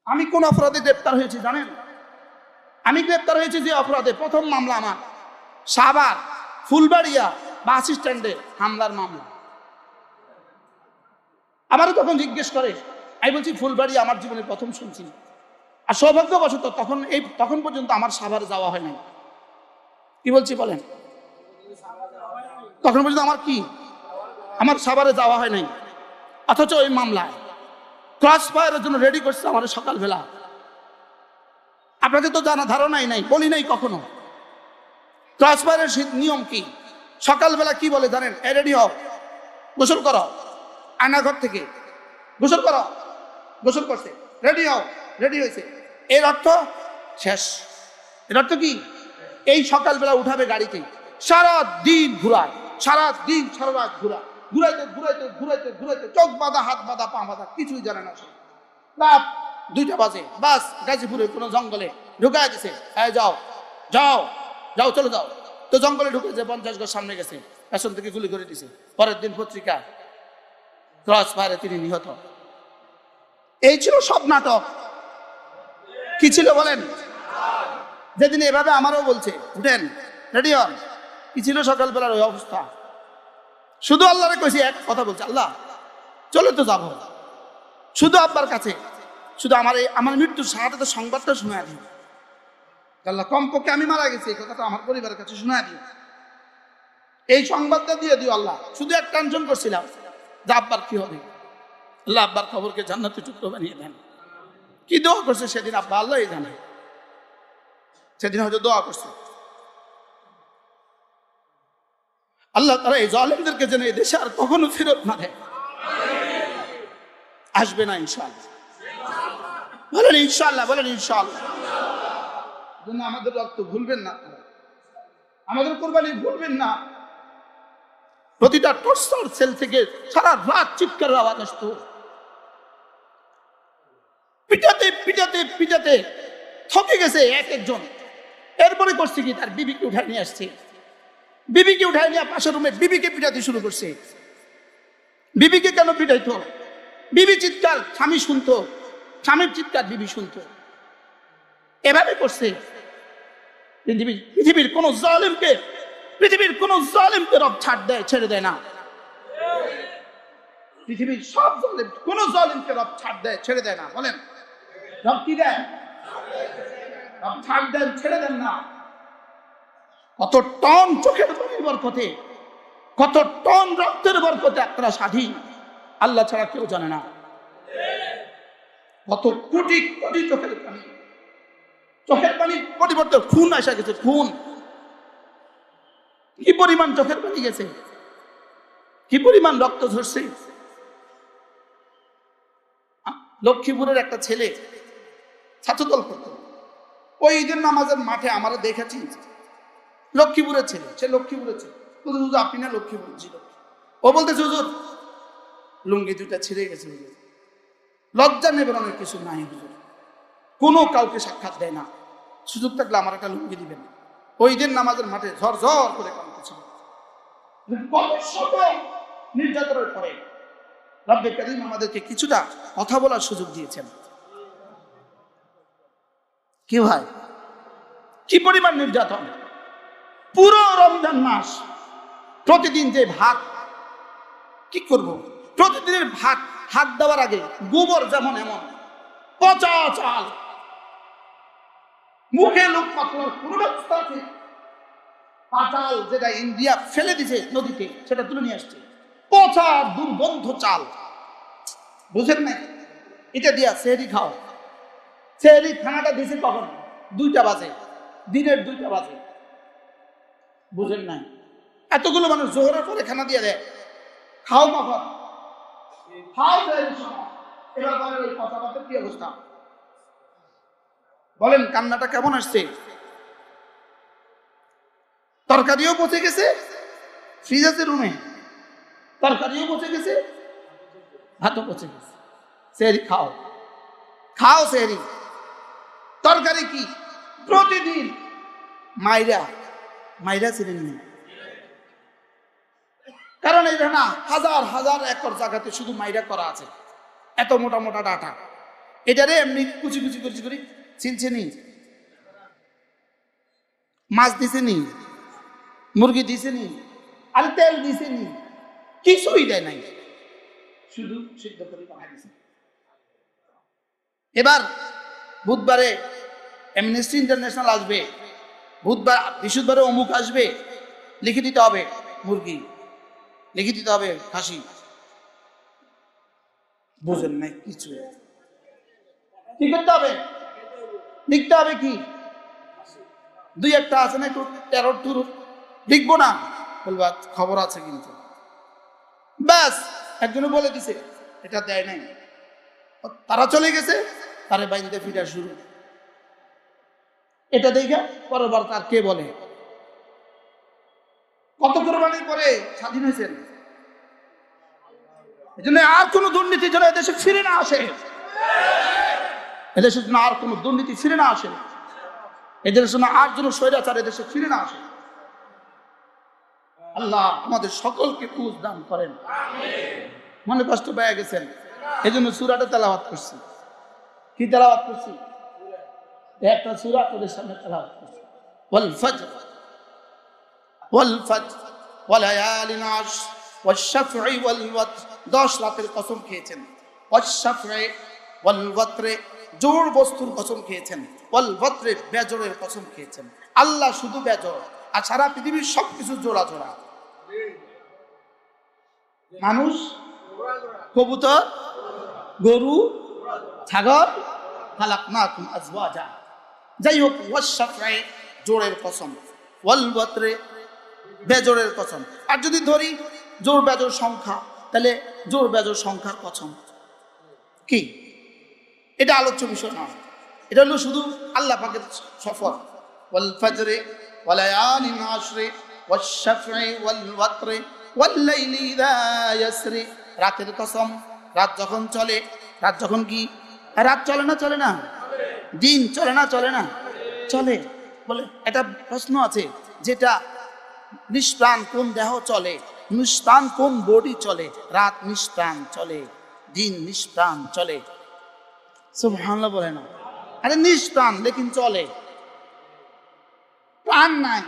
আমি কোন অপরাধে গ্রেপ্তার হয়েছি জানেন? আমি গ্রেপ্তার হয়েছি যে অপরাধে, প্রথম মামলা আমার সাভার ফুলবাড়িয়া বাস স্ট্যান্ডে হামলার মামলা। আমারও তখন জিজ্ঞেস করে, আমি বলছি ফুলবাড়িয়া আমার জীবনে প্রথম শুনছি। আর সৌভাগ্যবশত তখন পর্যন্ত আমার সাভারে যাওয়া হয় নাই। কি বলছি বলেন? তখন পর্যন্ত আমার সাভারে যাওয়া হয় নাই। অথচ ওই মামলায় ক্রস ফায়ারের জন্য রেডি করছে আমাদের সকালবেলা। আপনাদের তো জানা ধারণাই নাই, বলি নাই কখনো। ক্রস ফায়ারের নিয়ম কি? সকালবেলা কি বলে জানেন? রেডি হও, গোসল করো, আয়নাঘর থেকে গোসল করো। গোসল করছে, রেডি হও, রেডি হয়েছে। এর অর্থ শেষ। এর অর্থ কি? এই সকালবেলা উঠাবে গাড়িতে, সারা দিন ঘুরায়, সারা দিন সারা রাত ঘুরায়, ঘুরাইতে ঘুরাইতে ঘুরাইতে ঘুরাইতে চোখ বাঁধা, হাত বাঁধা, পা বাঁধা, কিছুই জানে না। সে রাত 2টা বাজে বাস গাজীপুরের কোনো জঙ্গলে ঢুকায় দিছে। হ্যাঁ যাও যাও যাও, চলে যাও। তো জঙ্গলে ঢুকেছে, 50 গজ সামনে গেছে, পেছন থেকে গুলি করে দিছে। পরের দিন পত্রিকা, ক্রস ফায়ারে তিনি নিহত। এই ছিল সব নাটক। কি ছিল বলেন? যেদিন এভাবে আমারও বলছে উঠেন, রেডি হন, কি ছিল সকালবেলার ওই অবস্থা? শুধু আল্লাহরে কইছি, এক কথা বলছে, আল্লাহ চলে তো যাব, শুধু আব্বার কাছে, শুধু আমার মৃত্যুর শাহাদাতের তো সংবাদটা শোনা দিই আল্লাহ। কমপক্ষে আমি মারা গেছি এই কথাটা আমার পরিবারের কাছে শোনা দিই, এই সংবাদটা দিয়ে দিও আল্লাহ। শুধু এক টেনশন করছিলাম যে আব্বার কি হবে। আল্লাহ আব্বার খবরকে জান্নাতের টুকরো বানিয়ে দেন। কি দোয়া করছে সেদিন আব্বা, আল্লাহ জানে। সেদিন হয়তো দোয়া করছে, আল্লাহ তারা এই জালেমদেরকে যেন এই দেশে আর কখনো ফেরত না দেয়। আসবে না ইনশাআল্লাহ, বলেন ইনশাআল্লাহ, বলেন ইনশাআল্লাহ। আমাদের রক্ত ভুলবেন না, আমাদের কোরবানি ভুলবেন না। প্রতিটা টর্চার সেল থেকে সারা রাত চিৎকারের আওয়াজ আসতো, পিটাতে পিটাতে পিটাতে থকে গেছে এক একজন। এরপরে করছে কি, তার বিবিকে উঠায় নিয়ে আসছে, বিবিকে উঠায় নিয়ে পাশের রুমে বিবিকে পিটাতে শুরু করছে। বিবিকে কেন পিটাইতো? বিবি চিৎকার স্বামী শুনতো, স্বামীর চিৎকার বিবি শুনতো। এভাবে করছে। পৃথিবীর কোন জালেমকে রব ছেড়ে দেয় না। পৃথিবীর সব জালেম, কোন জালেমকে রব ছেড়ে দেয় না। বলেন রব কি দেয়? রব ছাড় দেন, ছেড়ে দেন না। কত টন চোখের পানির বরকতে, কত টন রক্তের বরকতে আপনারা স্বাধীন, আল্লাহ ছাড়া কেউ জানে না। কত কোটি কোটি চোখের পানির পরিবর্তে খুন আসা গেছে। খুন কি পরিমাণ চোখের পানি গেছে, কি পরিমাণ রক্ত ঝরছে। লক্ষ্মীপুরের একটা ছেলে ছাত্রদল করত, ওই ঈদের নামাজের মাঠে আমরা দেখেছি। লক্ষ্মীপুরের ছেলে, সে লক্ষ্মীপুরের ছেলে। হুজুর আপনি না লক্ষ্মীপুর? ছিল। ও বলতেছে হুজুর লুঙ্গি 2টা ছিঁড়ে গেছে হুজুর, লজ্জা নিবারণের কিছু নাই হুজুর, কোনো কাউকে সাক্ষাৎ দেয় না, সুযোগ থাকলে আমার একটা লুঙ্গি দিবেন। ওই দিন নামাজের মাঠে ঝরঝর করে কাঁদতেছিল। নির্যাতনের পরে রব্বে কারীম আমাদেরকে কিছুটা কথা বলার সুযোগ দিয়েছেন। কি ভাই, কি পরিমাণ নির্যাতন! পুরো রমজান মাস প্রতিদিন যে ভাত, কি করব, প্রতিদিনের ভাত হাত দেওয়ার আগে গোবর যেমন এমন পচা চাল, মুখে লোক পাতলার কোন ব্যবস্থা আছে? পাতাল যেটা ইন্ডিয়া ফেলে দিছে নদীতে, সেটা তুলে নিয়ে আসছে, পচা দুর্গন্ধ চাল। বুঝেন নাই? এটা দিয়া সেহরি খাও। সেহরি খানাটা দিছে কখন? 2টা বাজে, দিনের 2টা বাজে। বুঝেন নাই? এতগুলো মানুষ জোহরের পরে খানা দিয়ে দেয়, খাও কখন? খাও সেহরির সময়। এবার বলেন ওই পচা ভাতের কি অবস্থা? বলেন কান্নাটা কেমন আসছে? তরকারিও পচে গেছে, ফ্রিজ আছে রুমে, তরকারিও পচে গেছে, ভাতও পচে গেছে। সেহরি খাও, খাও সেহরি। তরকারি কি? প্রতিদিন মাইরা ছিলেন না, কারণ এই না হাজার হাজার একর জায়গাতে শুধু মাইরা করা আছে, এত মোটা মোটা ডাটা। এটারে এমনি কুচি কুচি কুচি করে ছিলছে নি, মাছ দিছে নি, মুরগি দিছে নি, আর তেল দিছে নি, কিছুই দেয় নাই, শুধু সিদ্ধ করে বানাই দিছে। এবার বুধবারে অ্যামনেস্টি ইন্টারন্যাশনাল আসবে, বুধবার বৃহস্পতিবারে অমুক আসবে, লিখে দিতে হবে মুরগি, লিখে দিতে হবে খাসি। বুঝেন নাই কিছু, কি করতে হবে? লিখতে হবে কি? দুই একটা আছে না একটু টেরর টুর, লিখবো না, বলবা খবর আছে কিন্তু, ব্যাস একজনে বলে দিছে, এটা দেয় নাই, তারা চলে গেছে, তারে বাইন্দে ফিরা শুরু। এটা দেখে পরবার তার কে বলে কত কোরবানির পরে স্বাধীন হয়েছেন। এই জন্য আর কোন দুর্নীতি যেন এদেশে ফিরে না আসে, এদেশের জন্য আর কোন দুর্নীতি ফিরে না আসে, এদেশের জন্য আর যেন স্বৈরাচার এদেশে ফিরে না আসে। আল্লাহ আমাদের সকলকে বুঝ দান করেন। মনে কষ্ট পেয়ে গেছেন, এই জন্য সূরাটা তেলাওয়াত করছি। কি তেলাওয়াত করছি? একটা সূরা তোদের সামনে তেলাওয়াত করছি, ওয়াল ফজর ওয়াল ফজর ওয়া লায়ালিন আশর ওয়াশ শাফঈ ওয়াল ওয়াতর। 10 রাতের কসম খেয়েছেন। ওয়াশ শাফঈ ওয়াল ওয়াতরে, জোর বস্তুর কসম খেয়েছেন। ওয়াল ওয়াতরে, বেজোরের কসম খেয়েছেন। আল্লাহ শুধু বেজোর, আর সারা পৃথিবীর সবকিছু জোড়া জোড়া। মানুষ, কবুতর, গরু, ছাগল, খালাকনাকুম আজওয়াজা। যাই হোক, ওয়াশ শাফঈ জোরের কসম, ওয়াল ওয়াতরে বেজোরের কসম। আর যদি ধরি জোর বেজোর সংখ্যা, তাহলে জোর বেজোর সংখ্যার কসম কি? এটা আলোচ্য বিষয় না, এটা হলো শুধু আল্লাহ পাকের সফর। ওয়াল ফজরে ওয়া লায়ালিন আশরে ওয়াশ শাফঈ ওয়াল ওয়াতরে ওয়াল লাইলি ইযা ইয়াসরি। রাতের কসম, রাত যখন চলে, রাত যখন কি? রাত চলে না চলে না? দিন চলে না চলে না? চলে। বলে এটা প্রশ্ন আছে, যেটা নিষ্প্রাণ কোন দেহ চলে, নিষ্প্রাণ কোন বডি চলে? রাত নিষ্প্রাণ চলে, দিন নিষ্প্রাণ চলে। সুবহানাল্লাহ বলে না? আরে নিষ্প্রাণ লেকিন চলে, প্রাণ নাই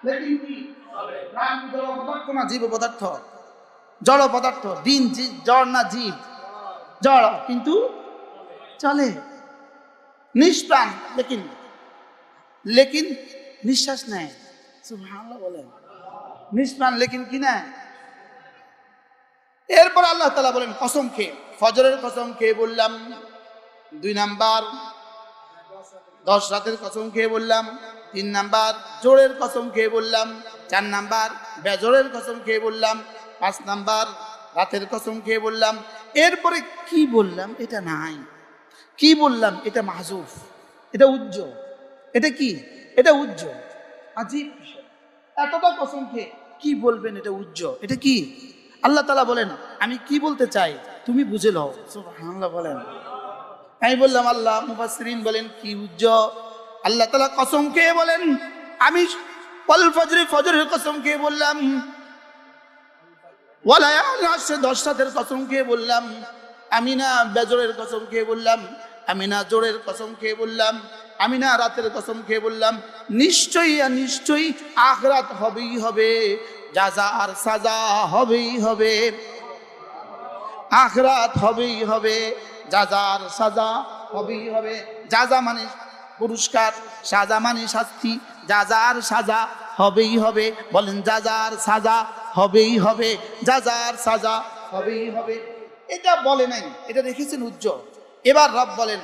লেকিন কি প্রাণ? জড় পদার্থ না জীব পদার্থ? জড় পদার্থ। দিন জড় না জীব? জড়, কিন্তু চলে। নিষ্প্রাণ লেকিন লেকিন নিঃশ্বাস নেয়। সুবহানাল্লাহ বলেন। নিষ্প্রাণ লেকিন কি না? এরপর আল্লাহ তাআলা বলেন কসম খেয়ে, ফজরের কসম খেয়ে বললাম। 2 নাম্বার 10 রাতের কসম খেয়ে বললাম। 3 নাম্বার জোরের কসম খেয়ে বললাম। 4 নাম্বার বেজোরের কসম খেয়ে বললাম। 5 নাম্বার রাতের কসম খেয়ে বললাম। এরপরে কি বললাম এটা নাই, কি বললাম এটা মাহজুফ, এটা উজ্জ। এটা কি? এটা উজ্জ। আজীব বিষয়, এতটা কসম খেয়ে কি বলবেন এটা উজ্জ। এটা কি? আল্লাহ তাআলা বলেন আমি কি বলতে চাই তুমি বুঝে লও। সুবহানাল্লাহ বলেন। আমি বললাম আল্লাহ, মুফাসসিরিন বলেন কি উজ্জ? আল্লাহ তাআলা কসম খেয়ে বলেন আমি ওয়াল ফজরে, ফজরের কসম খেয়ে বললাম। ওয়া লায়ালিন আশর, 10 রাতের কসম খেয়ে বললাম। আমি না বেজরের কসম খেয়ে বললাম, আমি না জোরের কসম খেয়ে বললাম, আমি না রাতের কসম খেয়ে বললাম। নিশ্চয়ই নিশ্চয়ই আখিরাত হবেই হবে, জাযা আর সাজা হবেই হবে। আখিরাত হবেই হবে, জাযা আর সাজা হবেই হবে। জাযা মানে পুরস্কার, সাজা মানে শাস্তি। জাযা আর সাজা হবেই হবে। বলেন জাযা আর সাজা হবেই হবে, জাযা আর সাজা হবেই হবে। এটা বলে নাই, এটা রেখেছেন উজ্জ্বল। এবার রব বলেন